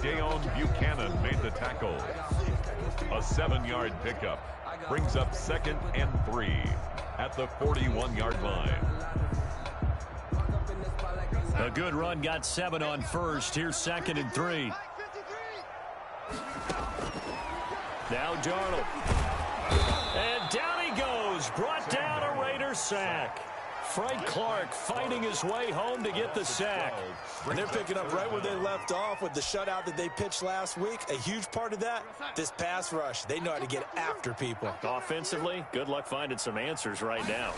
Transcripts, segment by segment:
Buchanan made the tackle. A 7-yard pickup brings up 2nd and 3 at the 41-yard line. A good run got 7 on first. Here's 2nd and 3. Now Darnold. And down he goes. Brought down a Raiders sack. Frank Clark fighting his way home to get the sack. And they're picking up right where they left off with the shutout that they pitched last week. A huge part of that, this pass rush. They know how to get after people. Offensively, good luck finding some answers right now.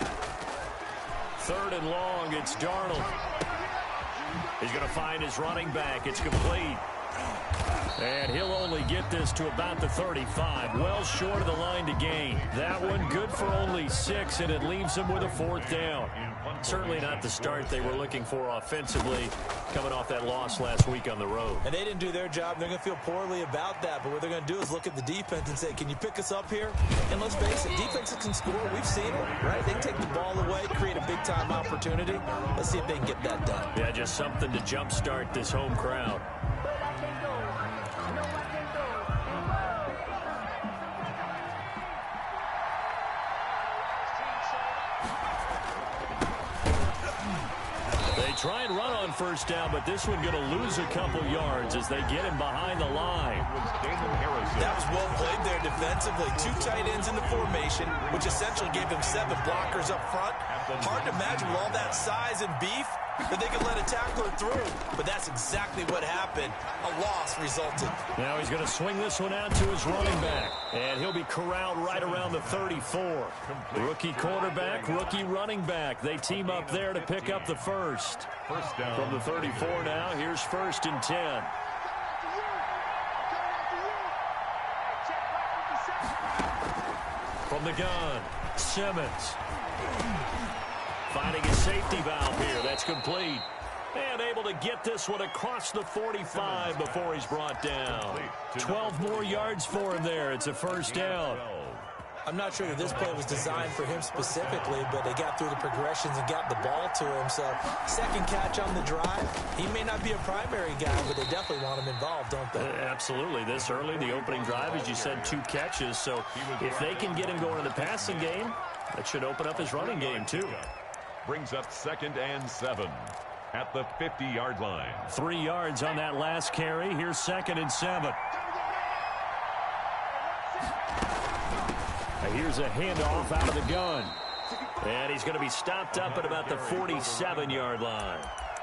3rd and long, it's Darnold. He's going to find his running back. It's complete. And he'll only get this to about the 35. Well short of the line to gain. That one good for only 6, and it leaves him with a 4th down. Certainly not the start they were looking for offensively, coming off that loss last week on the road. And they didn't do their job. They're going to feel poorly about that. But what they're going to do is look at the defense and say, can you pick us up here? And let's face it, defenses can score. We've seen it, right? They take the ball away, create a big-time opportunity. Let's see if they can get that done. Yeah, just something to jumpstart this home crowd. Try and run on 1st down, but this one going to lose a couple yards as they get him behind the line. That was well played there defensively. 2 tight ends in the formation, which essentially gave them 7 blockers up front. Hard to imagine with all that size and beef that they could let a tackler through. But that's exactly what happened. A loss resulted. Now he's going to swing this one out to his running back. And he'll be corralled right around the 34. Rookie quarterback, rookie running back. They team up there to pick up the first. First down. From the 34 now, here's 1st and 10. From the gun, Simmons. Finding a safety valve here. That's complete. And able to get this one across the 45 before he's brought down. 12 more yards for him there. It's a 1st down. I'm not sure that this play was designed for him specifically, but they got through the progressions and got the ball to him. So, 2nd catch on the drive. He may not be a primary guy, but they definitely want him involved, don't they? Absolutely. This early, the opening drive, as you said, 2 catches. So, if they can get him going in the passing game, that should open up his running game, too. Brings up 2nd and 7 at the 50-yard line. 3 yards on that last carry. Here's 2nd and 7. Here's a handoff out of the gun. And he's going to be stopped up at about the 47-yard line.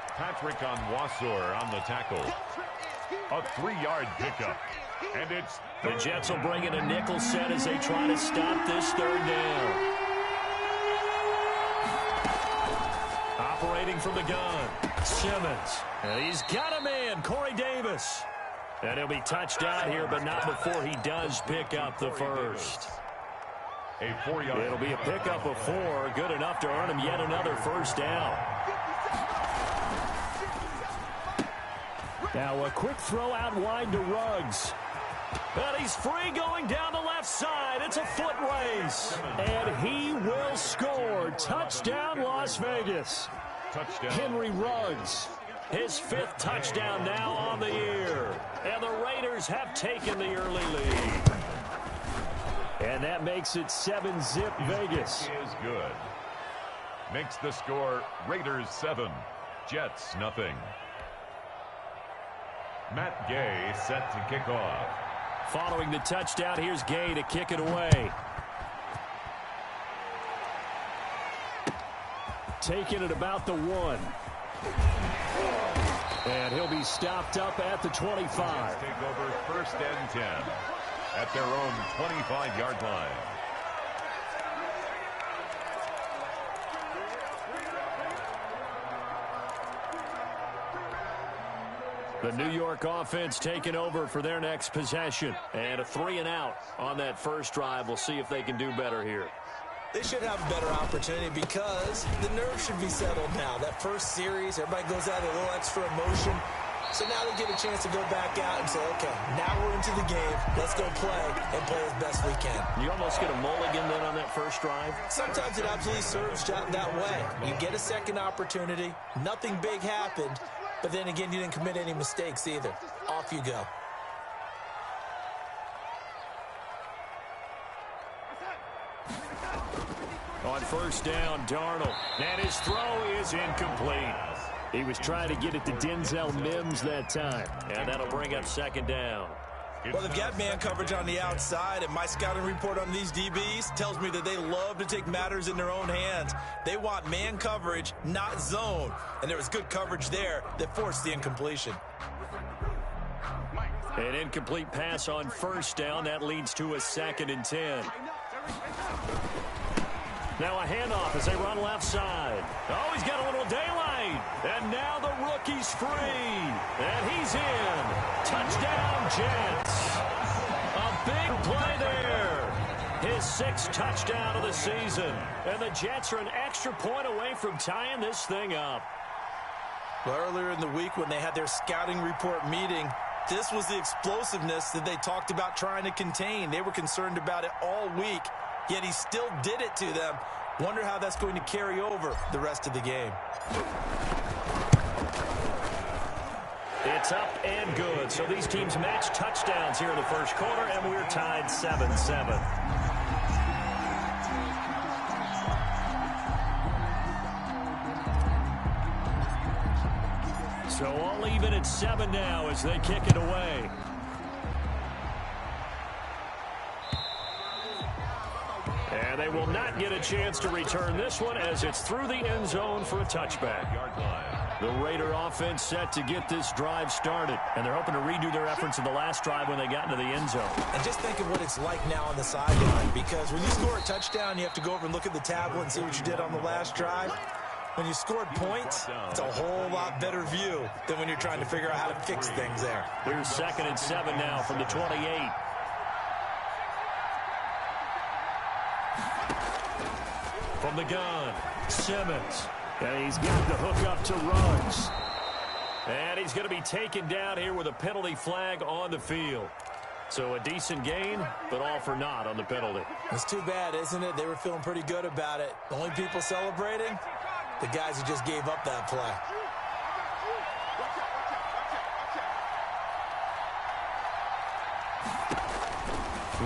Patrick Onwuasor on the tackle. A 3-yard pickup. And it's the Jets will bring in a nickel set as they try to stop this 3rd down. Operating from the gun, Simmons. And he's got a man, Corey Davis. And he'll be touched out here, but not before he does pick up the first. A 4-yard. It'll be a pickup of 4, good enough to earn him yet another 1st down. Now a quick throw out wide to Ruggs. And he's free going down the left side. It's a foot race. And he will score. Touchdown, Las Vegas. Touchdown. Henry Ruggs. His 5th touchdown now on the year. And the Raiders have taken the early lead. And that makes it 7-zip Vegas. Is good. Makes the score Raiders 7, Jets nothing. Matt Gay set to kick off. Following the touchdown, here's Gay to kick it away. Taking it about the 1. And he'll be stopped up at the 25. Take over 1st and 10 at their own 25-yard line. The New York offense taking over for their next possession. And a 3 and out on that first drive. We'll see if they can do better here. They should have a better opportunity because the nerves should be settled now. That first series, everybody goes out with a little extra emotion. So now they get a chance to go back out and say, okay, now we're into the game. Let's go play and play as best we can. You almost get a mulligan then on that first drive? Sometimes it absolutely serves that way. You get a second opportunity. Nothing big happened. but then again, you didn't commit any mistakes either. Off you go. On first down, Darnold. And his throw is incomplete. He was trying to get it to Denzel Mims that time. And that'll bring up second down. Well, they've got man coverage on the outside, and my scouting report on these DBs tells me that they love to take matters in their own hands. They want man coverage, not zone. And there was good coverage there that forced the incompletion. An incomplete pass on first down. That leads to a 2nd and 10. Now a handoff as they run left side. Oh, he's got a little daylight. And now the rookie's free. And he's in. Touchdown, Jets. A big play there. His 6th touchdown of the season. And the Jets are an extra point away from tying this thing up. Well, earlier in the week when they had their scouting report meeting, this was the explosiveness that they talked about trying to contain. They were concerned about it all week. Yet he still did it to them. Wonder how that's going to carry over the rest of the game. It's up and good. So these teams match touchdowns here in the first quarter, and we're tied 7-7. So all even at 7 now as they kick it away. And they will not get a chance to return this one as it's through the end zone for a touchback. The Raider offense set to get this drive started. And they're hoping to redo their efforts in the last drive when they got into the end zone. And just think of what it's like now on the sideline. Because when you score a touchdown, you have to go over and look at the tablet and see what you did on the last drive. When you scored points, it's a whole lot better view than when you're trying to figure out how to fix things there. Here's 2nd and 7 now from the 28. From the gun, Simmons. And he's got the hook up to Ruggs. And he's going to be taken down here with a penalty flag on the field. So a decent gain, but all for naught on the penalty. It's too bad, isn't it? They were feeling pretty good about it. The only people celebrating, the guys who just gave up that play.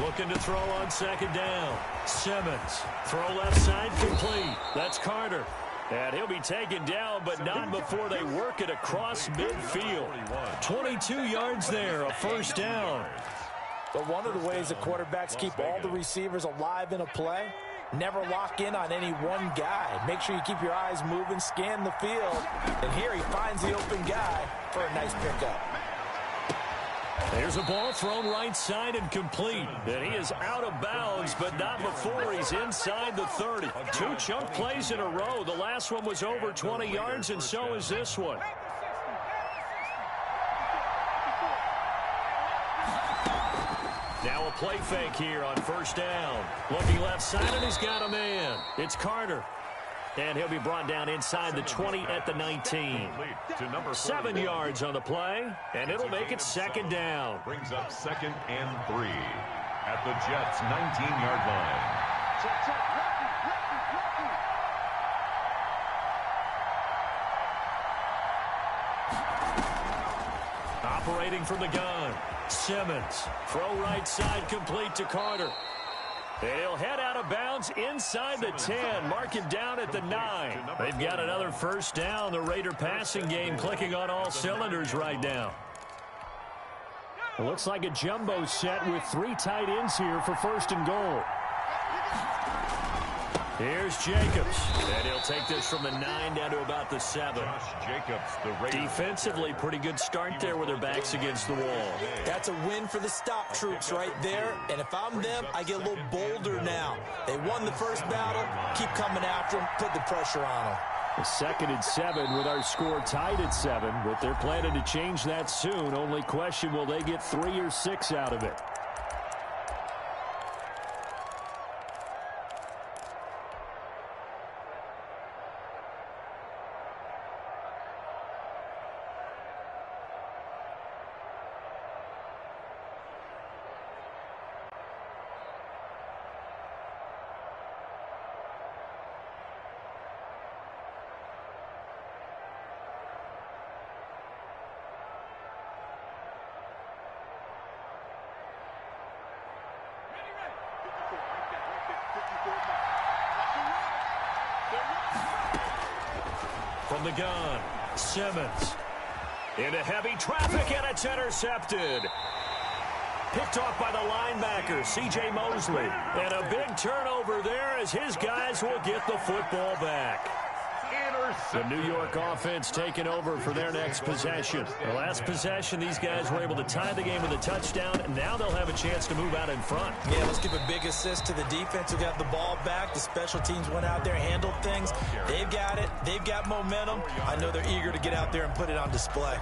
Looking to throw on 2nd down. Simmons. Throw left side complete. That's Carter. And he'll be taken down, but not before they work it across midfield. 22 yards there, a first down. But one of the ways that quarterbacks keep all the receivers alive in a play, never lock in on any one guy. Make sure you keep your eyes moving, scan the field. And here he finds the open guy for a nice pickup. There's a ball thrown right side and complete. And he is out of bounds, but not before he's inside the 30. 2 chunk plays in a row. The last one was over 20 yards, and so is this one. Now a play fake here on first down. Looking left side, and he's got a man. It's Carter. And he'll be brought down inside the 20 at the 19. 7 yards on the play, and it'll make it 2nd down. Brings up 2nd and 3 at the Jets' 19-yard line. Operating from the gun, Simmons. Throw right side complete to Carter. And he'll head out of bounds inside the 10. Mark him down at the 9. They've got another first down. The Raider passing game clicking on all cylinders right now. It looks like a jumbo set with 3 tight ends here for 1st and goal. Here's Jacobs. And he'll take this from the 9 down to about the 7. Jacobs, the Raiders. Defensively, pretty good start there with their backs against the wall. That's a win for the stop troops right there. And if I'm them, I get a little bolder now. They won the first battle. Keep coming after them. Put the pressure on them. A 2nd and 7 with our score tied at 7. But they're planning to change that soon. Only question, will they get 3 or 6 out of it? From the gun, Simmons. Into heavy traffic, and it's intercepted. Picked off by the linebacker, C.J. Mosley. And a big turnover there as his guys will get the football back. The New York offense taking over for their next possession. The last possession, these guys were able to tie the game with a touchdown, and now they'll have a chance to move out in front. Yeah, let's give a big assist to the defense who got the ball back. The special teams went out there, handled things. They've got it. They've got momentum. I know they're eager to get out there and put it on display.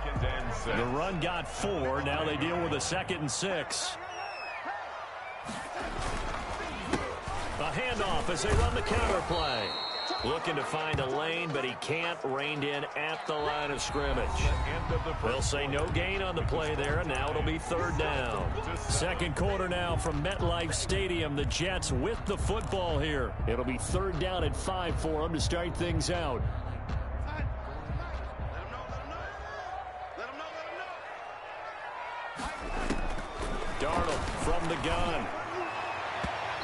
The run got 4. Now they deal with a 2nd and 6. A handoff as they run the counter play. Looking to find a lane, but he can't. Reined in at the line of scrimmage. They'll say no gain on the play there, and now it'll be 3rd down. Second quarter now from MetLife Stadium. The Jets with the football here. It'll be 3rd down at 5 for them to start things out. Darnold from the gun.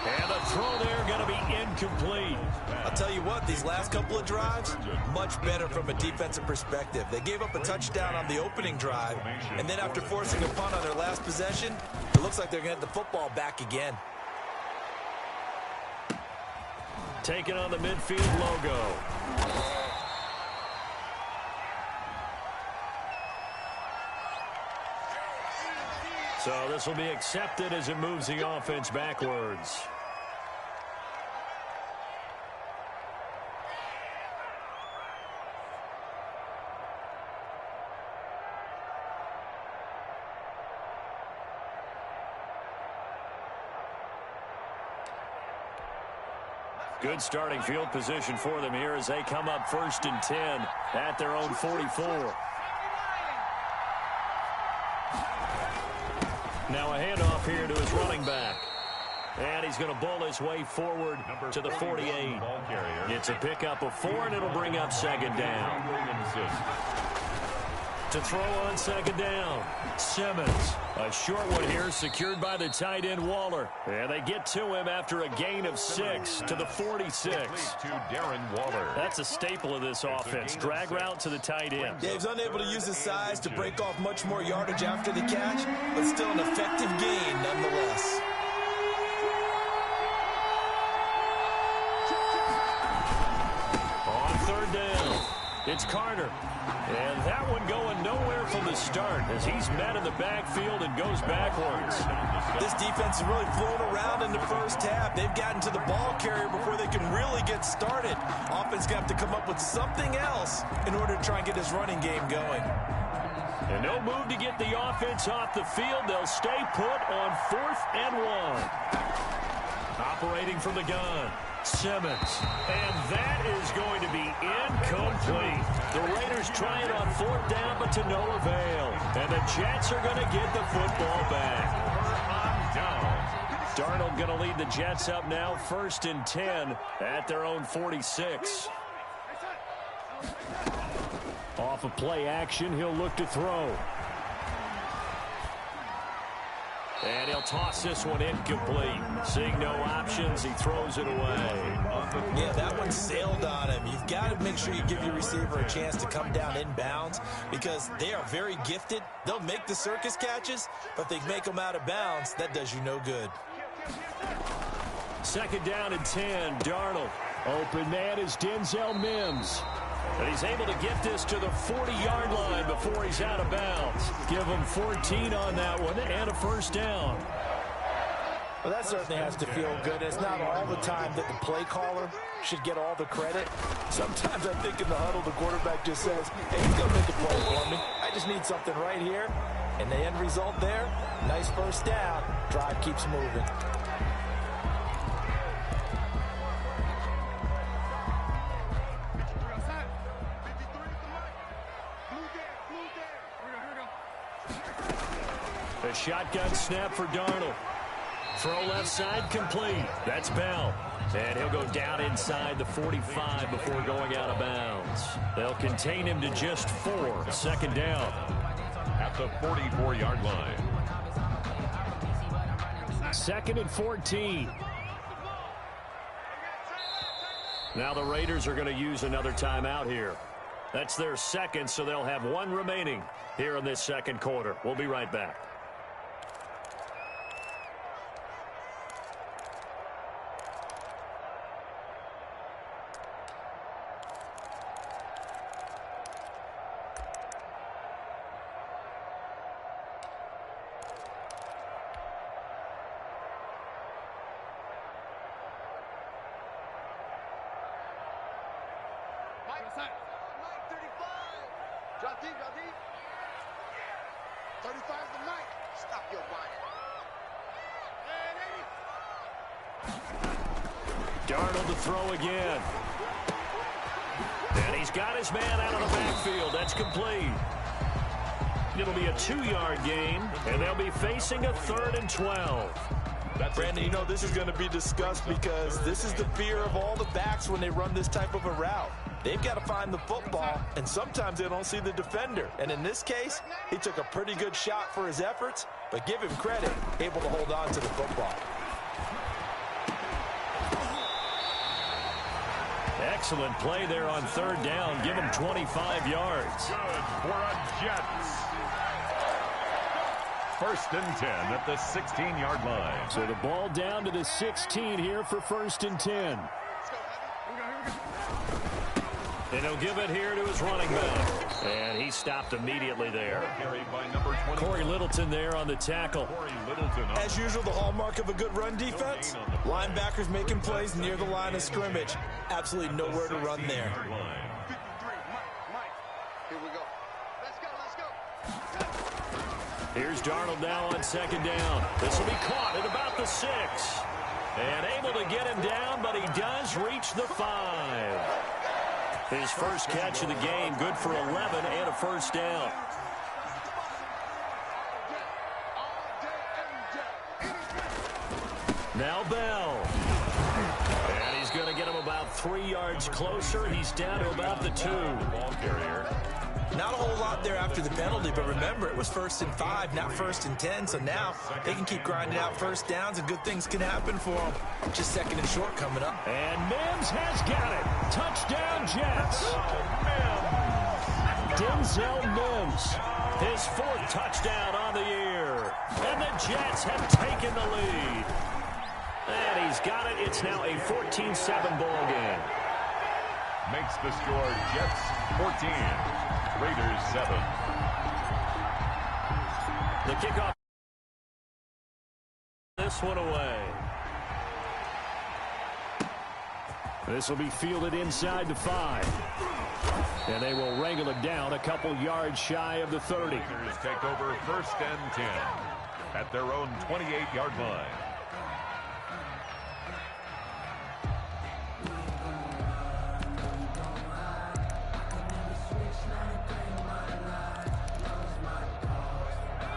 And the throw there going to be incomplete. I'll tell you what, these last couple of drives, much better from a defensive perspective. They gave up a touchdown on the opening drive, and then after forcing a punt on their last possession, it looks like they're going to get the football back again. Taking on the midfield logo. So this will be accepted as it moves the offense backwards. Good starting field position for them here as they come up 1st and 10 at their own 44. Now a handoff here to his running back. And he's going to bowl his way forward to the 48. It's a pickup of 4, and it'll bring up 2nd down. To throw on 2nd down, Simmons. A short one here secured by the tight end Waller. And they get to him after a gain of 6 to the 46. That's a staple of this offense. Drag route to the tight end. Yeah, he's unable to use his size to break off much more yardage after the catch, but still an effective gain nonetheless. On 3rd down, it's Carter. And that one going nowhere from the start as he's met in the backfield and goes backwards. This defense has really flown around in the first half. They've gotten to the ball carrier before they can really get started. Offense going to have to come up with something else in order to try and get this running game going. And no move to get the offense off the field. They'll stay put on 4th and 1. Operating from the gun, Simmons. And that is going to be incomplete. The Raiders try it on 4th down, but to no avail. And the Jets are going to get the football back. Darnold going to lead the Jets up now 1st and 10 at their own 46. Off of play action, he'll look to throw. And he'll toss this one incomplete. Seeing no options, he throws it away. Yeah, that one sailed on him. You've got to make sure you give your receiver a chance to come down inbounds because they are very gifted. They'll make the circus catches, but if they make them out of bounds, that does you no good. 2nd down and 10, Darnold. Open man is Denzel Mims. And he's able to get this to the 40-yard line before he's out of bounds. Give him 14 on that one and a 1st down. Well, that certainly has to feel good. It's not all the time that the play caller should get all the credit. Sometimes I think in the huddle, the quarterback just says, hey, he's going to make a play for me. I just need something right here. And the end result there, nice 1st down. Drive keeps moving. A shotgun snap for Darnold. Throw left side complete. That's Bell. And he'll go down inside the 45 before going out of bounds. They'll contain him to just 4. 2nd down. At the 44-yard line. 2nd and 14. Now the Raiders are going to use another timeout here. That's their second, so they'll have one remaining here in this second quarter. We'll be right back. Drop deep, drop deep. 35 the night. Stop your whining. Darnold to throw again. And he's got his man out of the backfield. That's complete. It'll be a 2-yard gain, and they'll be facing a 3rd and 12. Brandon, you know this is going to be discussed because this is the fear of all the backs when they run this type of a route. They've got to find the football, and sometimes they don't see the defender. And in this case, he took a pretty good shot for his efforts, but give him credit, able to hold on to the football. Excellent play there on 3rd down. Give him 25 yards. Good for a Jets. 1st and 10 at the 16-yard line. So the ball down to the 16 here for 1st and 10. And he'll give it here to his running back. And he stopped immediately there. Carried by number 20. Corey Littleton there on the tackle. As usual, the hallmark of a good run defense. Linebackers making plays near the line of scrimmage. Absolutely nowhere to run there. Here we go. Let's go, let's go. Here's Darnold now on 2nd down. This will be caught at about the 6. And able to get him down, but he does reach the 5. His first catch of the game, good for 11 and a 1st down. Now Bell. And he's going to get him about 3 yards closer. He's down to about the 2. Ball carrier. Not a whole lot there after the penalty, but remember, it was 1st and 5, not 1st and 10, so now they can keep grinding out 1st downs, and good things can happen for them. Just 2nd and short coming up. And Mims has got it. Touchdown, Jets. Denzel Mims, his 4th touchdown on the year. And the Jets have taken the lead. And he's got it. It's now a 14-7 ball game. Makes the score Jets 14. Raiders 7. The kickoff. This one away. This will be fielded inside the 5. And they will wrangle it down a couple yards shy of the 30. Raiders take over 1st and 10 at their own 28-yard line.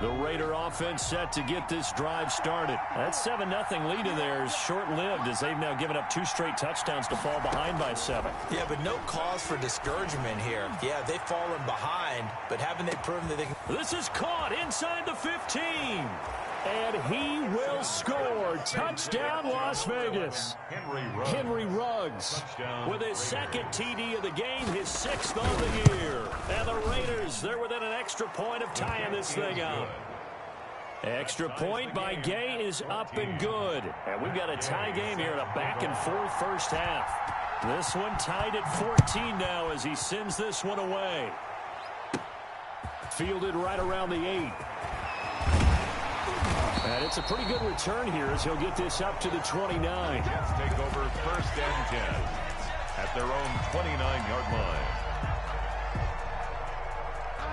The Raider offense set to get this drive started. That 7-0 lead in there is short-lived as they've now given up 2 straight touchdowns to fall behind by 7. Yeah, but no cause for discouragement here. Yeah, they've fallen behind, but haven't they proven that they can... This is caught inside the 15. And he will score. Touchdown, Las Vegas. Henry Ruggs with his 2nd TD of the game, his 6th on the year. And the Raiders, they're within an extra point of tying this thing up. Extra point by Gay is up and good. And we've got a tie game here in a back-and-forth 1st half. This one tied at 14 now as he sends this one away. Fielded right around the 8. And it's a pretty good return here as he'll get this up to the 29. Jets take over 1st and 10 at their own 29-yard line.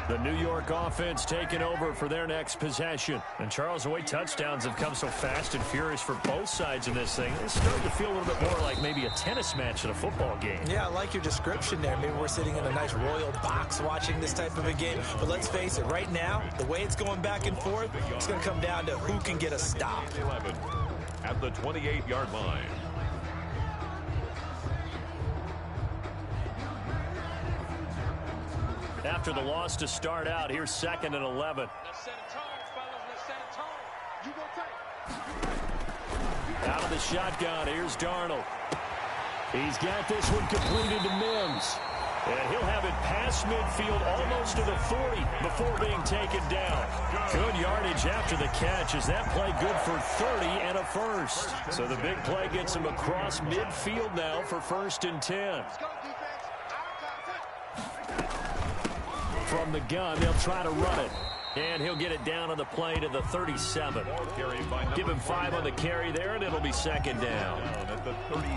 The New York offense taking over for their next possession. And Charles, the way touchdowns have come so fast and furious for both sides in this thing, it's starting to feel a little bit more like maybe a tennis match in a football game. Yeah, I like your description there. Maybe we're sitting in a nice royal box watching this type of a game. But let's face it, right now, the way it's going back and forth, it's going to come down to who can get a stop. 11 at the 28-yard line. After the loss to start out, here's 2nd and 11. Out of the shotgun, here's Darnold. He's got this one completed to Mims. And he'll have it past midfield almost to the 40 before being taken down. Good yardage after the catch. Is that play good for 30 and a first? So the big play gets him across midfield now for 1st and 10. From the gun, they'll try to run it. And he'll get it down on the play to the 37. Give him 5 on the carry there, and it'll be 2nd down.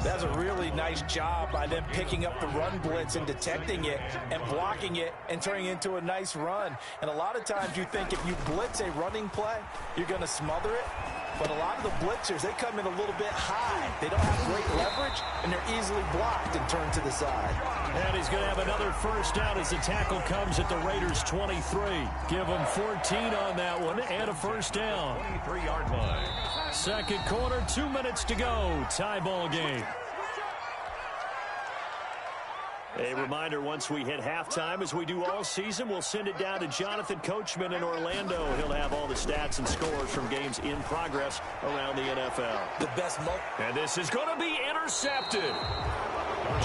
That's a really nice job by them picking up the run blitz and detecting it and blocking it and turning it into a nice run. And a lot of times you think if you blitz a running play, you're going to smother it. But a lot of the blitzers, they come in a little bit high. They don't have great leverage, and they're easily blocked and turned to the side. And he's going to have another first down as the tackle comes at the Raiders' 23. Give him 14 on that one and a first down. 23-yard line. 2nd quarter, 2 minutes to go. Tie ball game. A reminder, once we hit halftime, as we do all season, we'll send it down to Jonathan Coachman in Orlando. He'll have all the stats and scores from games in progress around the NFL. The best moment. And this is going to be intercepted.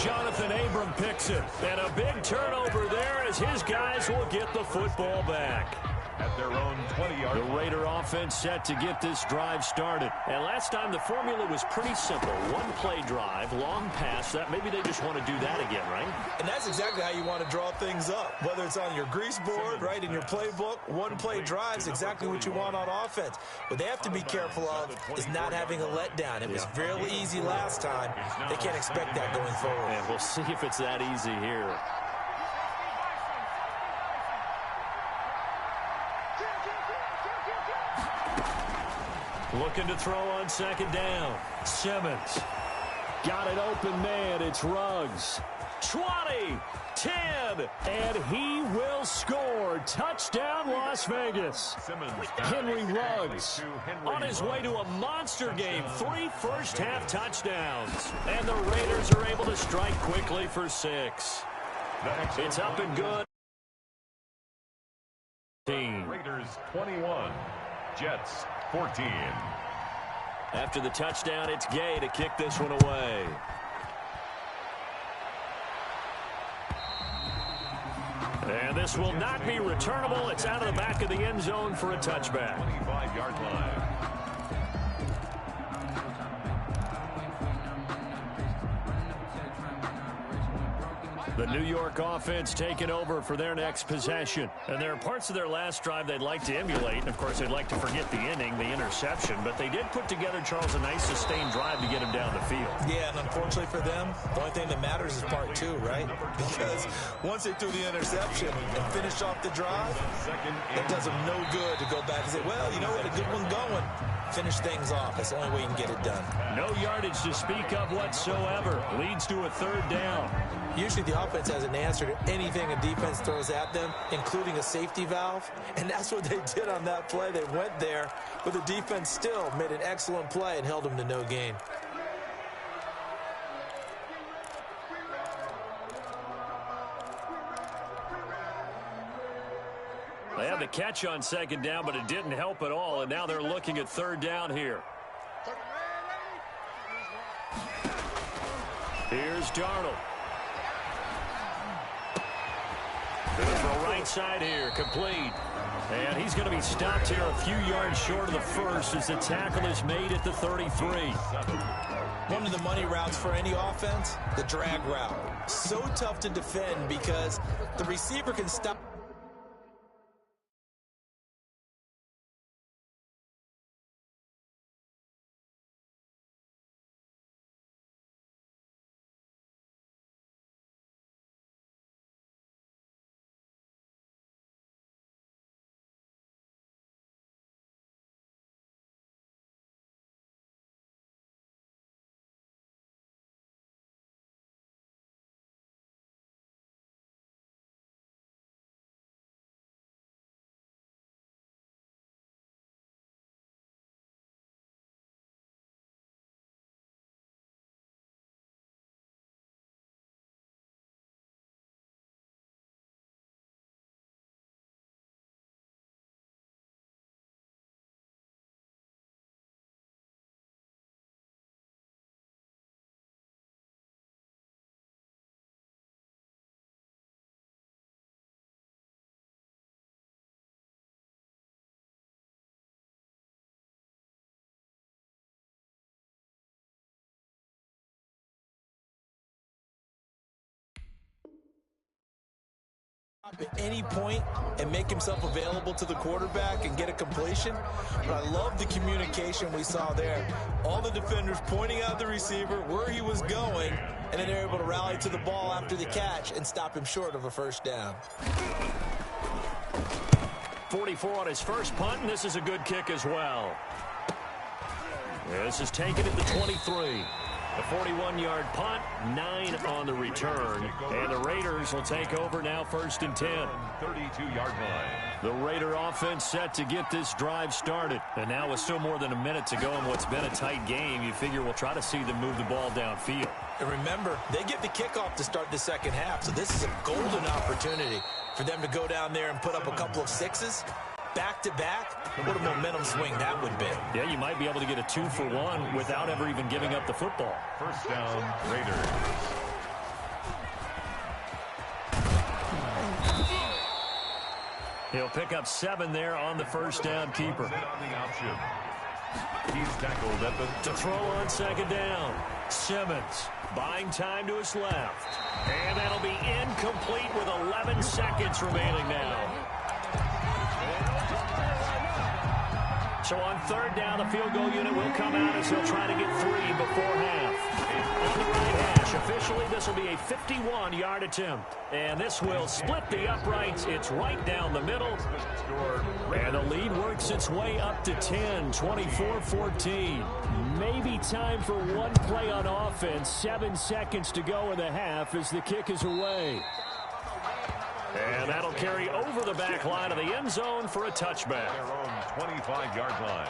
Jonathan Abram picks it. And a big turnover there as his guys will get the football back. At their own 20-yard The Raider offense set to get this drive started. And last time the formula was pretty simple. One play drive, long pass. That maybe they just want to do that again, right? And that's exactly how you want to draw things up. Whether it's on your grease board, right, in your playbook, one play drive is exactly what you want on offense. What they have to be careful of is not having a letdown. It was fairly easy last time. They can't expect that going forward. And we'll see if it's that easy here. Looking to throw on 2nd down. Simmons. Got it open man. It's Ruggs. 20, 10, and he will score. Touchdown, Las Vegas. Henry Ruggs on his way to a monster game. 3 first-half touchdowns. And the Raiders are able to strike quickly for 6. It's up and good. Raiders 21, Jets 14. After the touchdown, it's Gay to kick this one away. And this will not be returnable. It's out of the back of the end zone for a touchback. 25-yard line. The New York offense taking over for their next possession. And there are parts of their last drive they'd like to emulate. And, of course, they'd like to forget the inning, the interception. But they did put together, Charles, a nice sustained drive to get him down the field. Yeah, and unfortunately for them, the only thing that matters is part 2, right? Because once they threw the interception and finished off the drive, it does them no good to go back and say, well, you know what, a good one going. Finish things off. That's the only way you can get it done. No yardage to speak of whatsoever. Leads to a 3rd down. Usually the offense has an answer to anything a defense throws at them, including a safety valve. And that's what they did on that play. They went there, but the defense still made an excellent play and held them to no gain. They had the catch on 2nd down, but it didn't help at all. And now they're looking at 3rd down here. Here's Darnold. Gonna throw right side here, complete. And he's going to be stopped here a few yards short of the first as the tackle is made at the 33. One of the money routes for any offense, the drag route. So tough to defend because the receiver can stop At any point and make himself available to the quarterback and get a completion. But I love the communication we saw there. All the defenders pointing out the receiver where he was going, and then they're able to rally to the ball after the catch and stop him short of a first down. 44 on his first punt, and this is a good kick as well. This is taken at the 23. A 41-yard punt, 9 on the return. And the Raiders will take over now, 1st and 10. 32-yard line. The Raider offense set to get this drive started. And now with still more than a minute to go in what's been a tight game, you figure we'll try to see them move the ball downfield. And remember, they get the kickoff to start the second half, so this is a golden opportunity for them to go down there and put up a couple of sixes. Back-to-back, what a momentum swing that would be. Yeah, you might be able to get a 2-for-1 without ever even giving up the football. First down, Raiders. He'll pick up 7 there on the first down keeper. He's tackled at the... To throw on second down. Simmons buying time to his left. And that'll be incomplete with 11 seconds remaining now. So on third down, the field goal unit will come out as they'll try to get 3 before half. On the right hash, officially, this will be a 51-yard attempt. And this will split the uprights. It's right down the middle. And the lead works its way up to 10, 24-14. Maybe time for one play on offense. 7 seconds to go in the half as the kick is away. And that'll carry over the back line of the end zone for a touchback. Their own 25-yard line.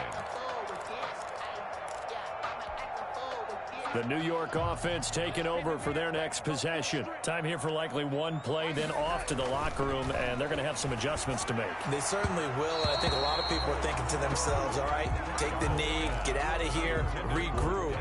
The New York offense taking over for their next possession. Time here for likely one play, then off to the locker room, and they're going to have some adjustments to make. They certainly will, and I think a lot of people are thinking to themselves, all right, take the knee, get out of here, regroup.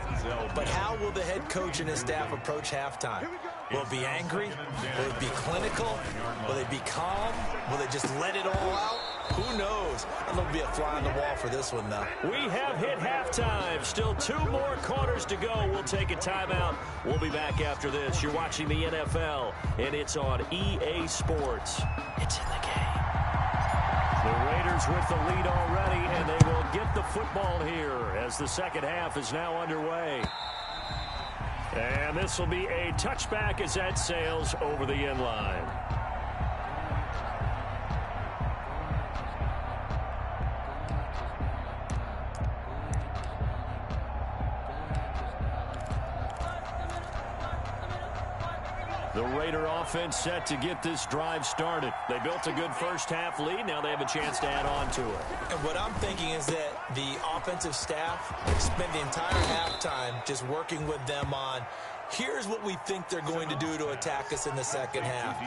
But how will the head coach and his staff approach halftime? Will it be angry? Will it be clinical? Will they be calm? Will they just let it all out? Who knows? I think it'll be a fly on the wall for this one, though. We have hit halftime. Still 2 more quarters to go. We'll take a timeout. We'll be back after this. You're watching the NFL, and it's on EA Sports. It's in the game. The Raiders with the lead already, and they will get the football here as the second half is now underway. And this will be a touchback as that sails over the end line. The Raider offense set to get this drive started. They built a good first half lead. Now they have a chance to add on to it. And what I'm thinking is that the offensive staff spent the entire halftime just working with them on, here's what we think they're going to do to attack us in the second half.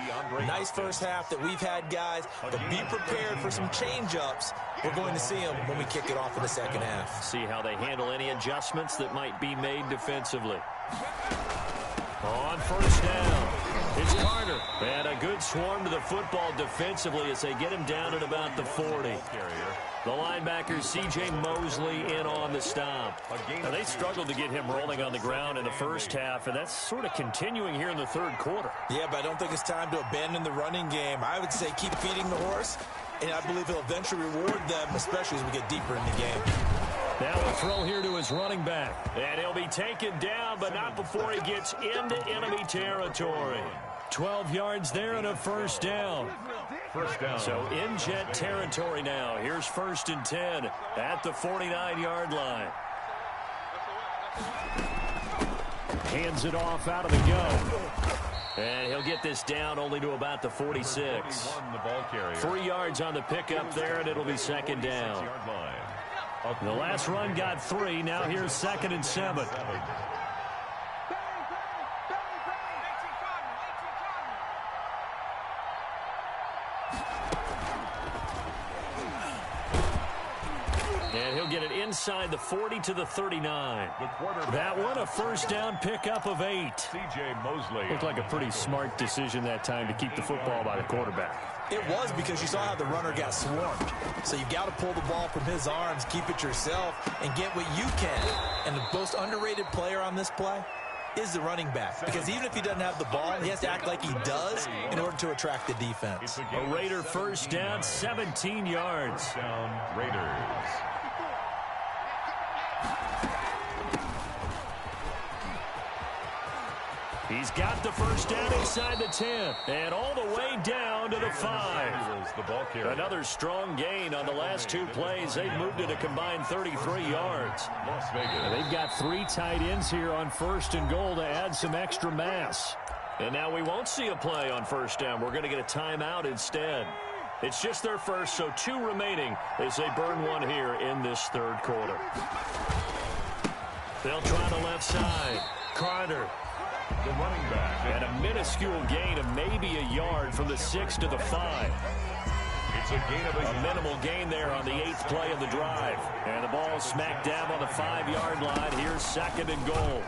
Nice first half that we've had, guys, but be prepared for some change-ups. We're going to see them when we kick it off in the second half. See how they handle any adjustments that might be made defensively. On first down, it's Carter. And a good swarm to the football defensively as they get him down at about the 40. The linebacker, C.J. Mosley, in on the stop. Now, they struggled to get him rolling on the ground in the first half, and that's sort of continuing here in the third quarter. Yeah, but I don't think it's time to abandon the running game. I would say keep feeding the horse, and I believe he'll eventually reward them, especially as we get deeper in the game. Now a throw here to his running back. And he'll be taken down, but not before he gets into enemy territory. 12 yards there and a first down. First down. So in jet territory now. Here's 1st and 10 at the 49-yard line. Hands it off out of the gun. And he'll get this down only to about the 46. 3 yards on the pickup there, and it'll be second down. The last run got 3. Now here's 2nd and 7. And he'll get it inside the 40 to the 39. That one a first down pickup of 8. C.J. Mosley. Looked like a pretty smart decision that time to keep the football by the quarterback. It was, because you saw how the runner got swarmed. So you've got to pull the ball from his arms, keep it yourself, and get what you can. And the most underrated player on this play, is the running back, because even if he doesn't have the ball, he has to act like he does in order to attract the defense. A Raider first down, 17 yards. Down Raiders. He's got the first down inside the 10 and all the way down to the 5. The ball carrier. Another strong gain on the last 2 plays. They've moved it a combined 33 yards. Las Vegas. They've got 3 tight ends here on first and goal to add some extra mass. And now we won't see a play on first down. We're going to get a timeout instead. It's just their first, so 2 remaining as they burn one here in this third quarter. They'll try the left side. Carter. The running back. And a minuscule gain of maybe a yard from the 6 to the 5. It's a gain of A minimal gain there on the 8th play of the drive. And the ball smack dab on the 5-yard line. Here's second and goal.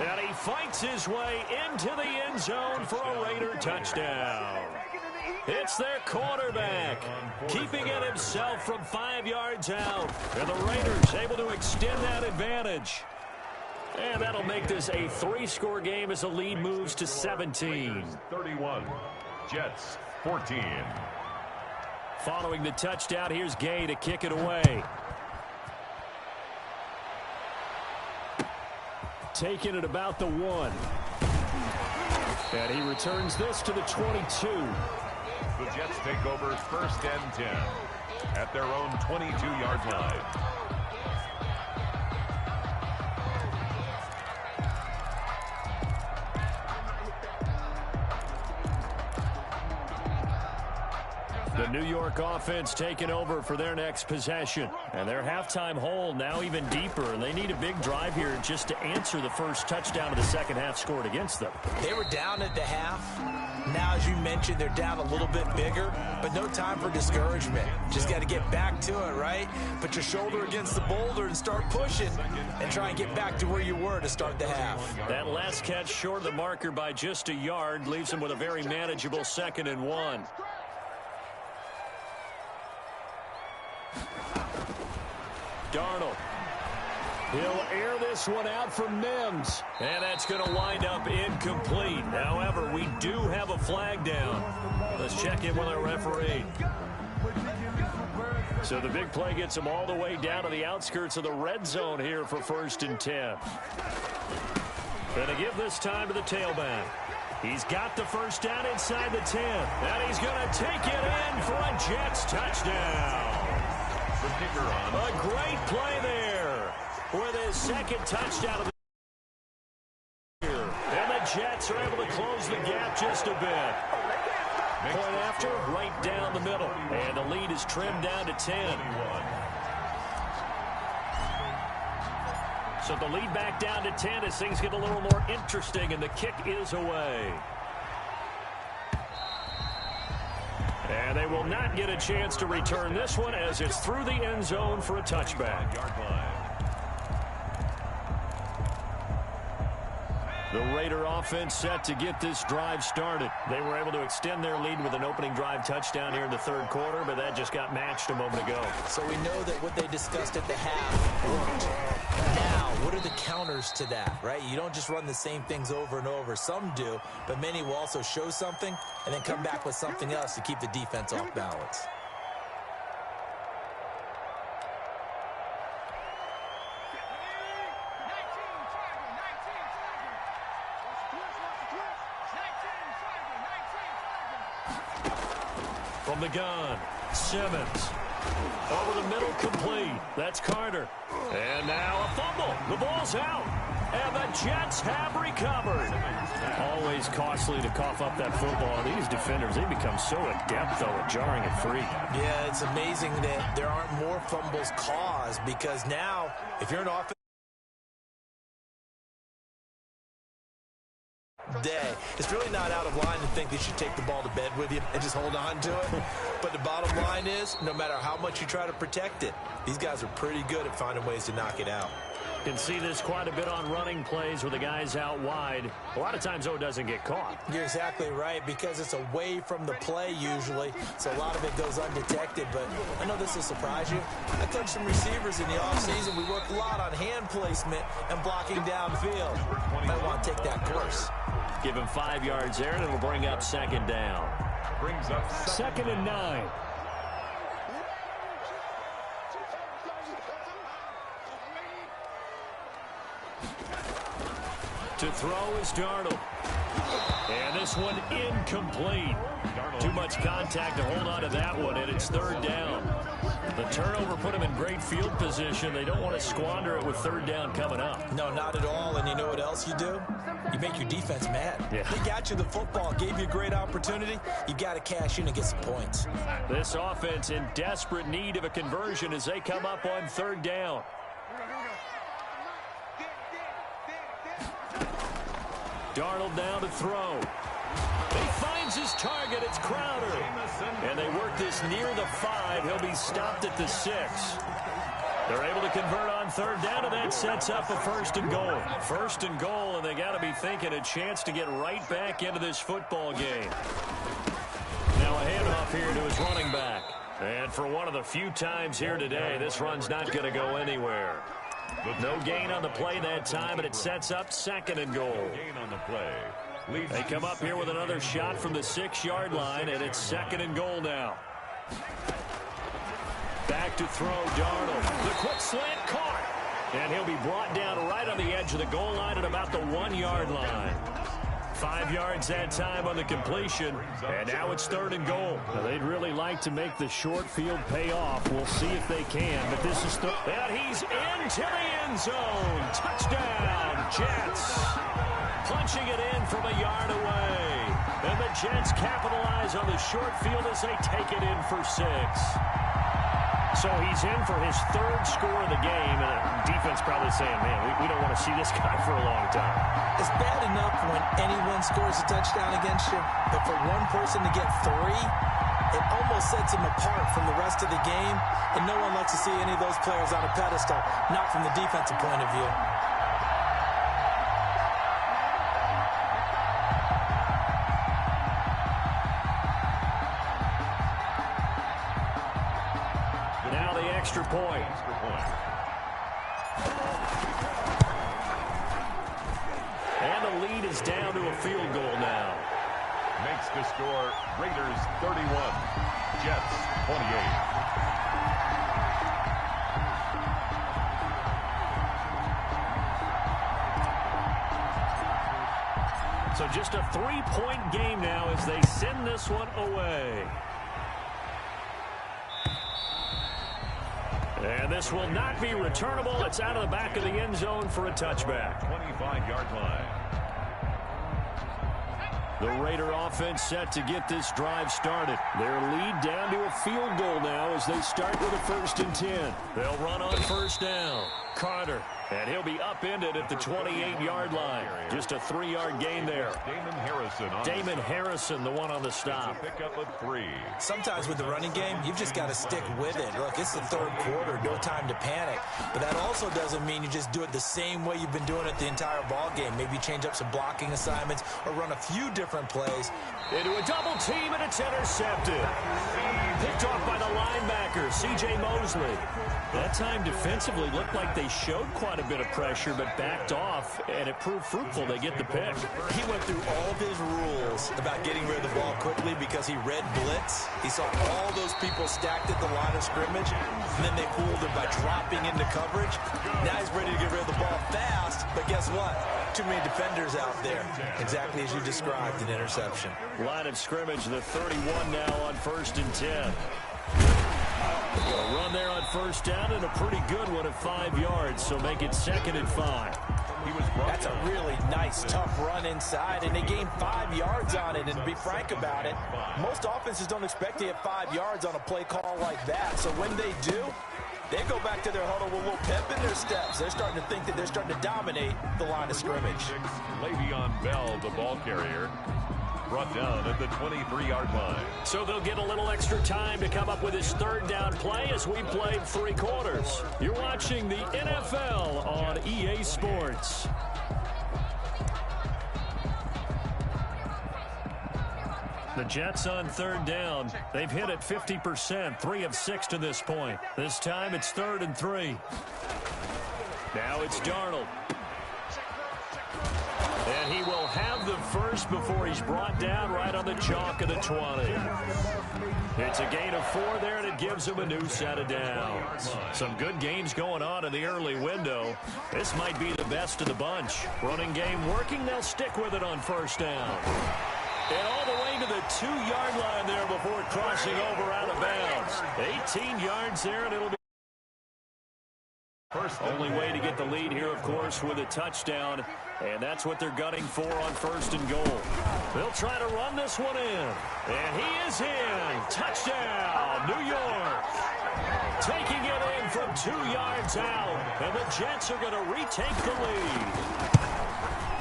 And he fights his way into the end zone for a Raider touchdown. It's their quarterback, keeping it himself from 5 yards out. And the Raiders able to extend that advantage. And that'll make this a 3-score game as the lead moves to 17. 31. Jets 14. Following the touchdown, here's Gay to kick it away. Taking it about the 1. And he returns this to the 22. The Jets take over first and 10 at their own 22-yard line. The New York offense taking over for their next possession. And their halftime hole now even deeper, and they need a big drive here just to answer the first touchdown of the second half scored against them. They were down at the half. Now, as you mentioned, they're down a little bit bigger, but no time for discouragement. Just got to get back to it, right? Put your shoulder against the boulder and start pushing and try and get back to where you were to start the half. That last catch short of the marker by just a yard leaves them with a very manageable 2nd and 1. Darnold. He'll air this one out for Mims. And that's going to wind up incomplete. However, we do have a flag down. Let's check in with our referee. So the big play gets them all the way down to the outskirts of the red zone here for first and 10. Going to give this time to the tailback. He's got the first down inside the 10. And he's going to take it in for a Jets touchdown. The kicker on. A great play there with his 2nd touchdown of the year. And the Jets are able to close the gap just a bit. Point after, right down the middle. And the lead is trimmed down to 10. So the lead back down to 10 as things get a little more interesting, and the kick is away. And they will not get a chance to return this one as it's through the end zone for a touchback. The Raider offense set to get this drive started. They were able to extend their lead with an opening drive touchdown here in the third quarter, but that just got matched a moment ago. So we know that what they discussed at the half worked. Now, what are the counters to that, right? You don't just run the same things over and over. Some do, but many will also show something and then come back with something else to keep the defense off balance. From the gun, Simmons. Over the middle, complete. That's Carter. And now a fumble. The ball's out. And the Jets have recovered. Always costly to cough up that football. These defenders, they become so adept, though, at jarring it free. Yeah, it's amazing that there aren't more fumbles caused, because now, if you're an offense day, it's really not out of line to think they should take the ball to bed with you and just hold on to it. But the bottom line is, no matter how much you try to protect it, these guys are pretty good at finding ways to knock it out. Can see this quite a bit on running plays with the guys out wide. A lot of times, though, it doesn't get caught. You're exactly right, because it's away from the play usually, so a lot of it goes undetected. But I know this will surprise you. I coached some receivers in the offseason. We work a lot on hand placement and blocking downfield. Might want to take that course. Give him 5 yards there, and it'll bring up second down. Brings up second and 9. To throw is Darnold. And this one incomplete. Too much contact to hold on to that one, and it's third down. The turnover put him in great field position. They don't want to squander it with third down coming up. No, not at all. And you know what else you do? You make your defense mad. Yeah. They got you the football, gave you a great opportunity. You got to cash in and get some points. This offense in desperate need of a conversion as they come up on third down. Darnold now to throw. He finds his target. It's Crowder. And they work this near the 5. He'll be stopped at the 6. They're able to convert on third down, and that sets up a first and goal. First and goal, and they got to be thinking a chance to get right back into this football game. Now a handoff here to his running back. And for one of the few times here today, this run's not going to go anywhere. No gain on the play that time, and it sets up second and goal. gain on the play. They come up here with another shot from the 6-yard line, and it's second and goal now. Back to throw, Darnold. The quick slant caught. And he'll be brought down right on the edge of the goal line at about the 1-yard line. 5 yards that time on the completion, and now it's third and goal. Now, they'd really like to make the short field pay off. We'll see if they can, but this is and he's into the end zone. Touchdown, Jets. Punching it in from a yard away. And the Jets capitalize on the short field as they take it in for 6. So he's in for his 3rd score of the game, and the defense probably saying, man, we don't want to see this guy for a long time. It's bad enough when anyone scores a touchdown against you, but for one person to get 3, it almost sets him apart from the rest of the game, and no one likes to see any of those players on a pedestal, not from the defensive point of view. Extra point. And the lead is down to a field goal now. Makes the score Raiders 31, Jets 28. So just a 3-point game now as they send this one away. And this will not be returnable. It's out of the back of the end zone for a touchback. 25-yard line. The Raider offense set to get this drive started. Their lead down to a field goal now as they start with a 1st and 10. They'll run on first down. Carter, and he'll be upended at the 28-yard line. Just a 3-yard gain there. Damon Harrison, the one on the stop. Pick up a 3. Sometimes with the running game, you've just got to stick with it. Look, it's the 3rd quarter, no time to panic. But that also doesn't mean you just do it the same way you've been doing it the entire ball game. Maybe change up some blocking assignments or run a few different plays. Into a double team, and it's intercepted. Picked off by the linebacker, C.J. Mosley. That time defensively looked like they showed quite a bit of pressure, but backed off, and it proved fruitful. They get the pick. He went through all of his rules about getting rid of the ball quickly because he read blitz. He saw all those people stacked at the line of scrimmage, and then they fooled him by dropping into coverage. Now he's ready to get rid of the ball fast, but guess what? Too many defenders out there. Exactly as you described, an interception. Line of scrimmage, the 31 now on 1st and 10. A run there on first down, and a pretty good one at 5 yards, so make it 2nd and 5. That's a really nice, tough run inside, and they gained 5 yards on it. And to be frank about it, most offenses don't expect to get 5 yards on a play call like that. So when they do, they go back to their huddle with a little pep in their steps. They're starting to think that they're starting to dominate the line of scrimmage. Le'Veon Bell, the ball carrier. Brought down at the 23-yard line. So they'll get a little extra time to come up with his third down play as we played 3 quarters. You're watching the NFL on EA Sports. The Jets on third down. They've hit it 50%, 3 of 6 to this point. This time it's 3rd and 3. Now it's Darnold. And he will have the first before he's brought down right on the chalk of the 20. It's a gain of 4 there, and it gives him a new set of downs. Some good games going on in the early window. This might be the best of the bunch. Running game working, they'll stick with it on first down. And all the way to the 2-yard line there before crossing over out of bounds. 18 yards there, and it'll be only way to get the lead here, of course, with a touchdown, and that's what they're gunning for on 1st and goal. They'll try to run this one in, and he is in. Touchdown, New York. Taking it in from 2 yards out, and the Jets are going to retake the lead.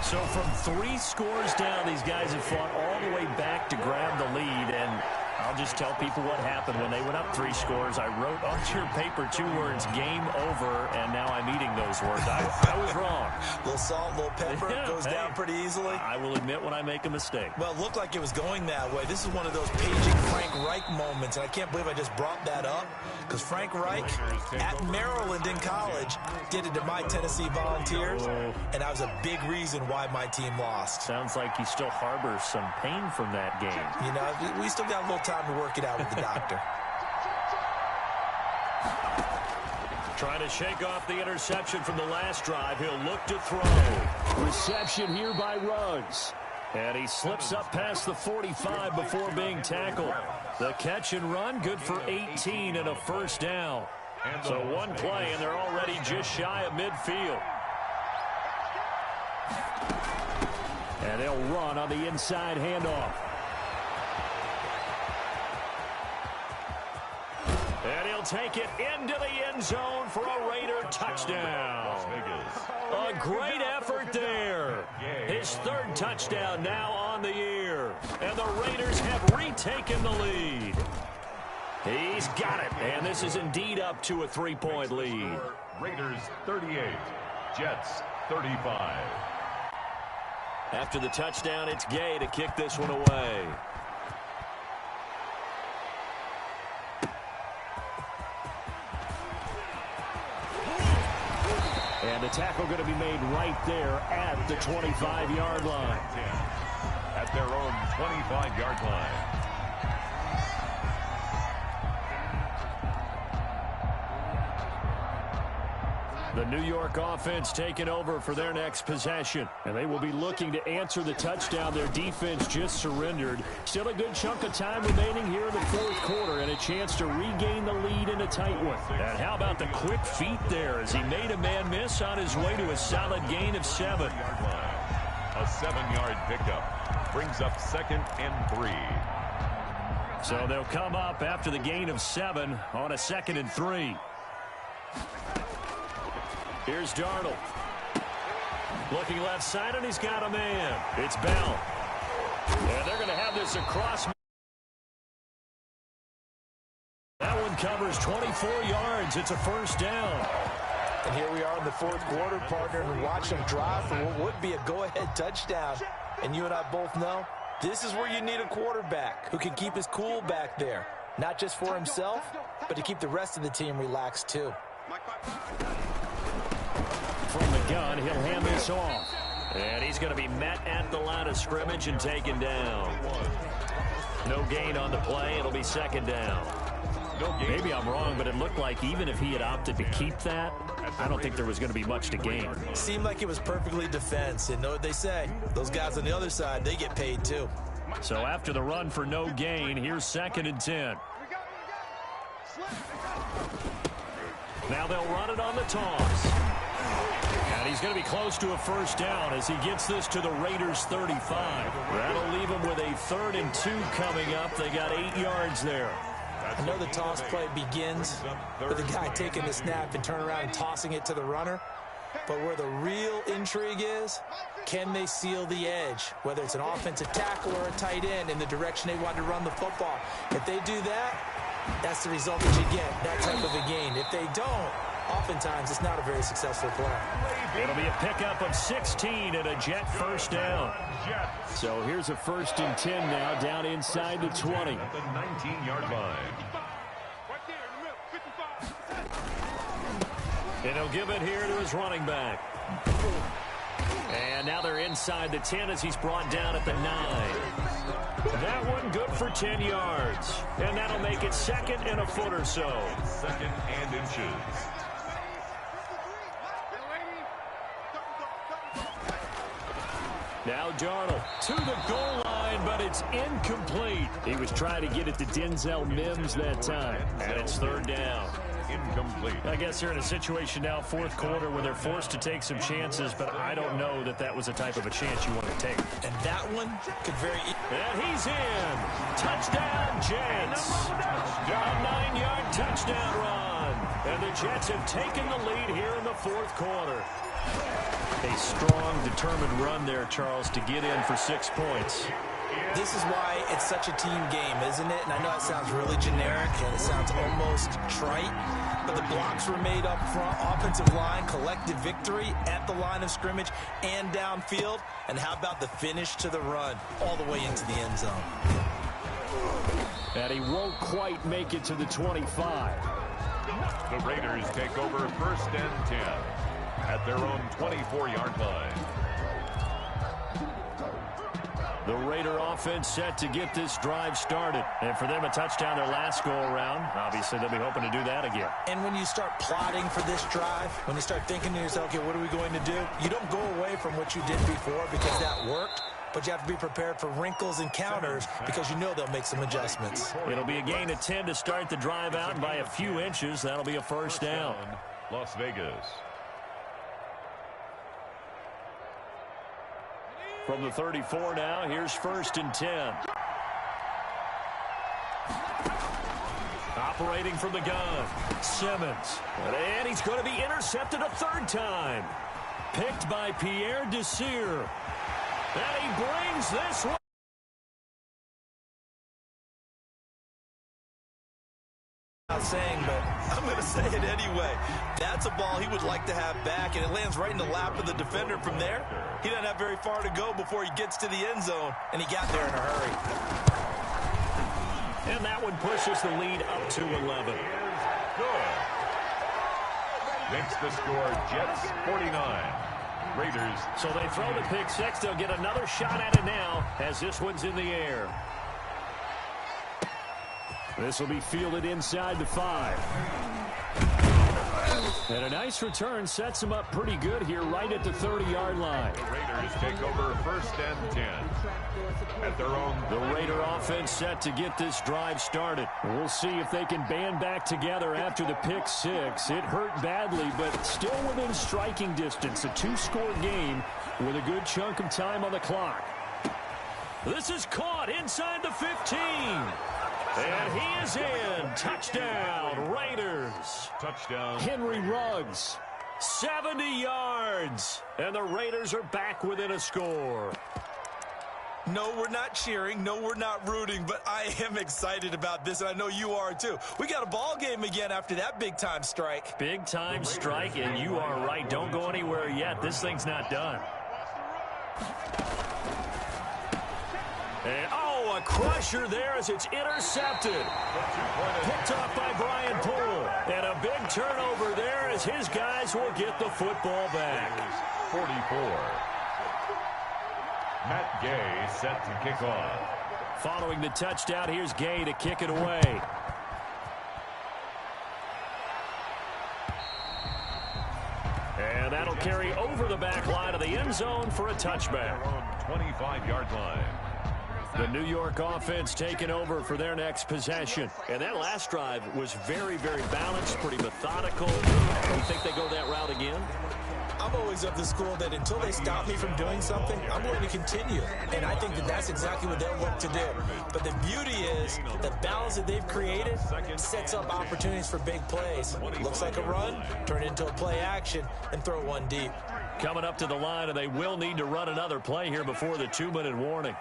So from 3 scores down, these guys have fought all the way back to grab the lead, and I'll just tell people what happened. When they went up 3 scores, I wrote onto your paper 2 words, game over, and now I'm eating those words. I was wrong. A little salt, a little pepper, goes down pretty easily. I will admit when I make a mistake. Well, it looked like it was going that way. This is one of those paging Frank Reich moments, and I can't believe I just brought that up, because Frank Reich at Maryland in college did it to my Tennessee Volunteers, and that was a big reason why my team lost. Sounds like he still harbors some pain from that game. You know, we still got a little time to work it out with the doctor. Trying to shake off the interception from the last drive. He'll look to throw. Reception here by Ruggs. And he slips up past the 45 before being tackled. The catch and run, good for 18 and a first down. So 1 play, and they're already just shy of midfield. And they'll run on the inside handoff. And he'll take it into the end zone for a Raider touchdown. A great effort there. His 3rd touchdown now on the year. And the Raiders have retaken the lead. He's got it. And this is indeed up to a 3-point lead. Raiders 38, Jets 35. After the touchdown, it's Gay to kick this one away. And the tackle going to be made right there at the 25-yard line. At their own 25-yard line. The New York offense taking over for their next possession. And they will be looking to answer the touchdown their defense just surrendered. Still a good chunk of time remaining here in the 4th quarter and a chance to regain the lead in a tight one. And how about the quick feet there as he made a man miss on his way to a solid gain of 7. A 7-yard pickup brings up 2nd and 3. So they'll come up after the gain of 7 on a 2nd and 3. Here's Darnold. Looking left side, and he's got a man. It's Bell. And they're going to have this across. That one covers 24 yards. It's a first down. And here we are in the 4th quarter, partner, and watch them drive for what would be a go-ahead touchdown. And you and I both know this is where you need a quarterback who can keep his cool back there. Not just for himself, but to keep the rest of the team relaxed, too. From the gun, he'll hand this off. And he's going to be met at the line of scrimmage and taken down. No gain on the play. It'll be 2nd down. Maybe I'm wrong, but it looked like even if he had opted to keep that, I don't think there was going to be much to gain. Seemed like it was perfectly defense. And know what they say? Those guys on the other side, they get paid too. So after the run for no gain, here's 2nd and 10. Now they'll run it on the toss. And he's going to be close to a first down as he gets this to the Raiders' 35. That'll leave him with a 3rd and 2 coming up. They got 8 yards there. I know the toss play begins with the guy taking the snap and turn around and tossing it to the runner. But where the real intrigue is, can they seal the edge? Whether it's an offensive tackle or a tight end in the direction they want to run the football. If they do that, that's the result that you get, that type of a gain. If they don't, oftentimes it's not a very successful play. It'll be a pickup of 16 and a Jet first down. So here's a 1st and 10 now, down inside the 20. At the 19-yard line. And he'll give it here to his running back. And now they're inside the 10 as he's brought down at the 9. That one good for 10 yards. And that'll make it 2nd and a foot or so. 2nd and inches. Now Darnold to the goal line, but it's incomplete. He was trying to get it to Denzel Mims that time. And it's 3rd down. Incomplete. I guess they're in a situation now, 4th quarter, where they're forced to take some chances, but I don't know that that was the type of a chance you want to take. And that one could very... And he's in. Touchdown, Jets. A 9-yard touchdown run. And the Jets have taken the lead here in the 4th quarter. A strong, determined run there, Charles, to get in for 6 points. This is why it's such a team game, isn't it? And I know it sounds really generic and it sounds almost trite, but the blocks were made up front, offensive line, collective victory at the line of scrimmage and downfield. And how about the finish to the run all the way into the end zone? And he won't quite make it to the 25. The Raiders take over 1st and 10 at their own 24-yard line. The Raider offense set to get this drive started. And for them, a touchdown their last go-around. Obviously, they'll be hoping to do that again. And when you start plotting for this drive, when you start thinking to yourself, okay, what are we going to do? You don't go away from what you did before because that worked, but you have to be prepared for wrinkles and counters because you know they'll make some adjustments. It'll be a gain of 10 to start the drive out by a few inches. That'll be a 1st down. Las Vegas. From the 34 now, here's 1st and 10. Operating from the gun, Simmons. And he's going to be intercepted a 3rd time. Picked by Pierre Desir. And he brings this one. Not saying, but I'm going to say it anyway. That's a ball he would like to have back, and it lands right in the lap of the defender from there. He doesn't have very far to go before he gets to the end zone, and he got there in a hurry. And that one pushes the lead up to 11. Good. Makes the score Jets 49. Raiders. So they throw the pick 6. They'll get another shot at it now as this one's in the air. This will be fielded inside the 5. And a nice return sets him up pretty good here right at the 30-yard line. The Raiders take over 1st and 10 at their own. The Raider offense set to get this drive started. We'll see if they can band back together after the pick 6. It hurt badly, but still within striking distance. A 2-score game with a good chunk of time on the clock. This is caught inside the 15. And he is in. Touchdown, Raiders. Touchdown. Henry Ruggs, 70 yards. And the Raiders are back within a score. No, we're not cheering. No, we're not rooting. But I am excited about this, and I know you are too. We got a ball game again after that big-time strike. Big-time strike, and you are right. Don't go anywhere yet. This thing's not done. And, a crusher there as it's intercepted. Picked off by Brian Poole. And a big turnover there as his guys will get the football back. 44. Matt Gay set to kick off. Following the touchdown, here's Gay to kick it away. And that'll carry over the back line of the end zone for a touchback. 25-yard line. The New York offense taking over for their next possession. And that last drive was very, very balanced, pretty methodical. You think they go that route again? I'm always of the school that until they stop me from doing something, I'm going to continue. And I think that that's exactly what they'll look to do. But the beauty is the balance that they've created sets up opportunities for big plays. Looks like a run, turn it into a play action, and throw one deep. Coming up to the line, and they will need to run another play here before the 2-minute warning.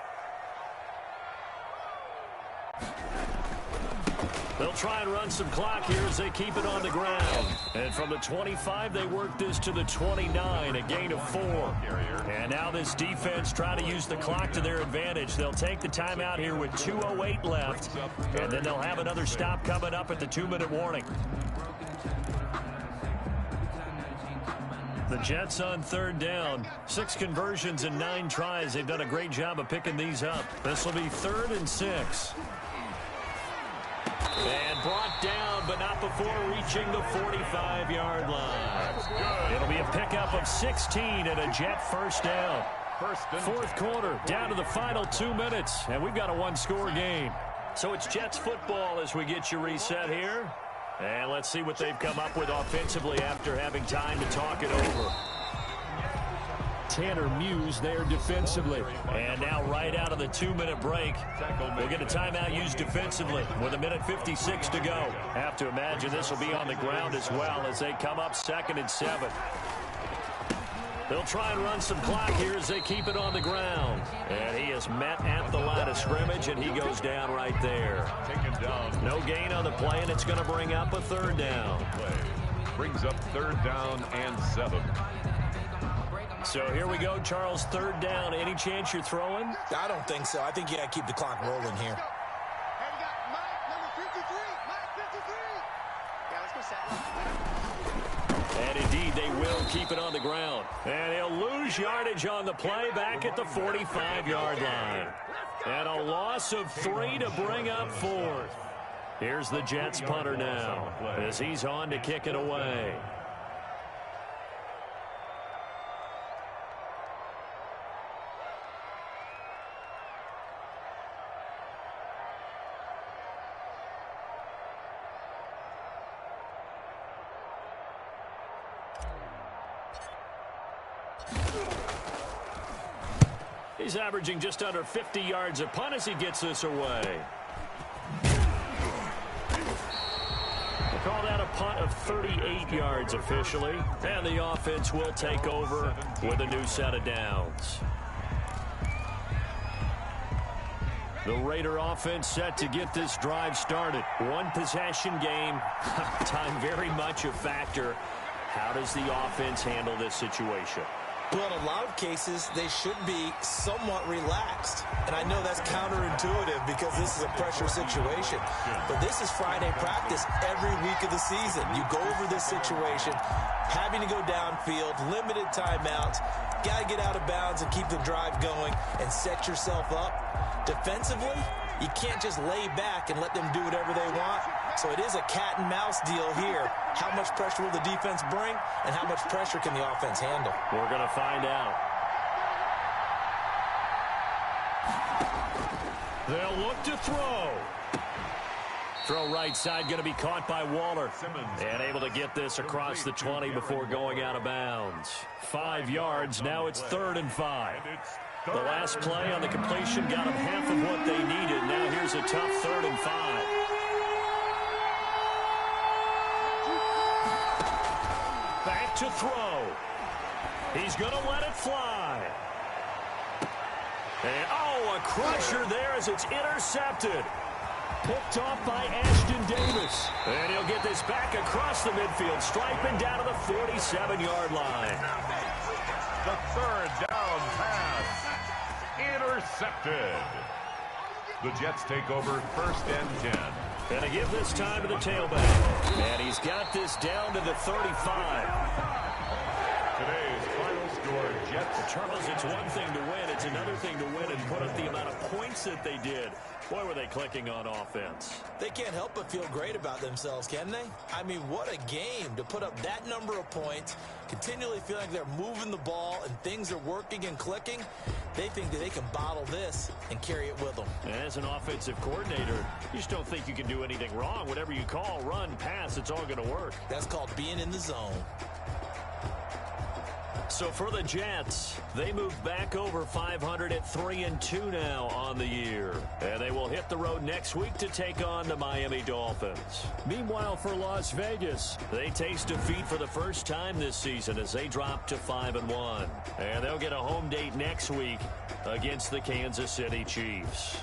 They'll try and run some clock here as they keep it on the ground. And from the 25, they work this to the 29, a gain of 4. And now this defense trying to use the clock to their advantage. They'll take the timeout here with 2:08 left, and then they'll have another stop coming up at the 2-minute warning. The Jets on 3rd down. 6 conversions and 9 tries. They've done a great job of picking these up. This will be 3rd and 6. And brought down, but not before reaching the 45-yard line. It'll be a pickup of 16 and a Jet first down. 4th quarter, down to the final 2 minutes, and we've got a 1-score game. So it's Jets football as we get you reset here. And let's see what they've come up with offensively after having time to talk it over. Tanner Muse there defensively. And now right out of the 2-minute break, we'll get a timeout used defensively with 1:56 to go. Have to imagine this will be on the ground as well as they come up 2nd and 7. They'll try and run some clock here as they keep it on the ground. And he is met at the line of scrimmage, and he goes down right there. No gain on the play, and it's going to bring up a 3rd down. Brings up 3rd down and 7. So here we go, Charles, 3rd down. Any chance you're throwing? I don't think so. I think you got to keep the clock rolling here. Hey, we got Mike, number 53. Mike, 53. Yeah, let's go set. And indeed, they will keep it on the ground. And he'll lose yardage on the play back at the 45-yard line. And a loss of 3 to bring up 4th. Here's the Jets punter now as he's on to kick it away. He's averaging just under 50 yards a punt as he gets this away. We'll call that a punt of 38 yards officially. And the offense will take over with a new set of downs. The Raider offense set to get this drive started. 1 possession game. Time very much a factor. How does the offense handle this situation? Well, in a lot of cases, they should be somewhat relaxed. And I know that's counterintuitive because this is a pressure situation. But this is Friday practice every week of the season. You go over this situation, having to go downfield, limited timeouts, got to get out of bounds and keep the drive going and set yourself up. Defensively, you can't just lay back and let them do whatever they want. So it is a cat and mouse deal here. How much pressure will the defense bring, and how much pressure can the offense handle? We're going to find out. They'll look to throw. Throw right side going to be caught by Waller. And able to get this across the 20 before going out of bounds. 5 yards. Now it's 3rd and 5. The last play on the completion got them half of what they needed. Now here's a tough 3rd and 5. Back to throw. He's going to let it fly. And, oh, a crusher there as it's intercepted. Picked off by Ashton Davis. And he'll get this back across the midfield stripe and down to the 47-yard line. The 3rd down pass. Intercepted. The Jets take over 1st and 10. Gonna give this time to the tailback. And he's got this down to the 35. Today's final score. your Jets. Charles, it's one thing to win. It's another thing to win and put up the amount of points that they did. Boy, were they clicking on offense. They can't help but feel great about themselves, can they? I mean, what a game to put up that number of points, continually feel like they're moving the ball and things are working and clicking. They think that they can bottle this and carry it with them. And as an offensive coordinator, you just don't think you can do anything wrong. Whatever you call, run, pass, it's all going to work. That's called being in the zone. So for the Jets, they move back over 500 at 3-2 now on the year. And they will hit the road next week to take on the Miami Dolphins. Meanwhile, for Las Vegas, they taste defeat for the first time this season as they drop to 5-1. And they'll get a home date next week against the Kansas City Chiefs.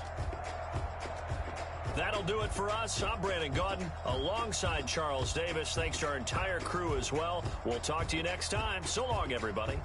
That'll do it for us. I'm Brandon Gaudin alongside Charles Davis. Thanks to our entire crew as well. We'll talk to you next time. So long, everybody.